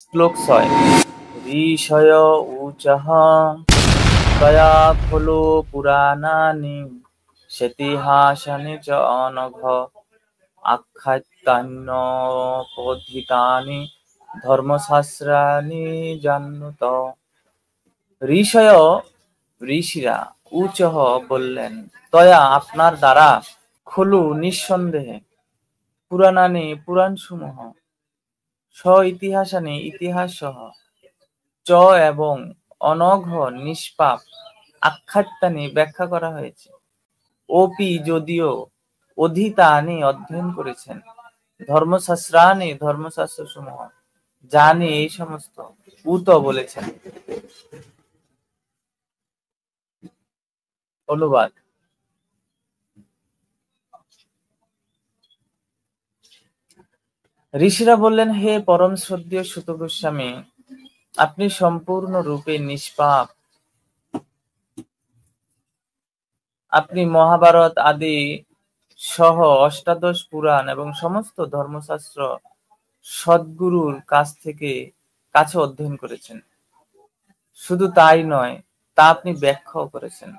শ্লোক ৬ ঋষয় ঊচঃ ত্বয়া খলু পুরাণানি সেতিহাসানি চ অনঘ আখ্যাতান্যপোথিতানি ধর্মশাস্ত্রাণি জানুত। ঋষিরা ঊচঃ বললেন, ত্বয়া আপনার দ্বারা, খলু নিঃসন্দেহে, পুরাণানি পুরাণসমূহ, স ইতিহাসানি ইতিহাসসহ, চ এবং অনঘ নিষ্পাপ, আখ্যাতানি ব্যাখ্যা করা হয়েছে, অপি যদিও, অধীতানি অধ্যয়ন করেছেন, ধর্মশাস্ত্রানি ধর্মশাস্ত্রসমূহ, জানি এই সমস্ত, উত বলেছেন। অনুবাদ। ঋষিরা বললেন, হে পরম শ্রদ্ধেয় সুত গোস্বামী, আপনি সম্পূর্ণ রূপে নিষ্পাপ। আপনি মহাভারত আদি সহ অষ্টাদশ পুরাণ এবং সমস্ত ধর্মশাস্ত্র সদ্গুরুর কাছে অধ্যয়ন করেছেন। শুধু তাই নয়, তা আপনি ব্যাখ্যাও করেছেন।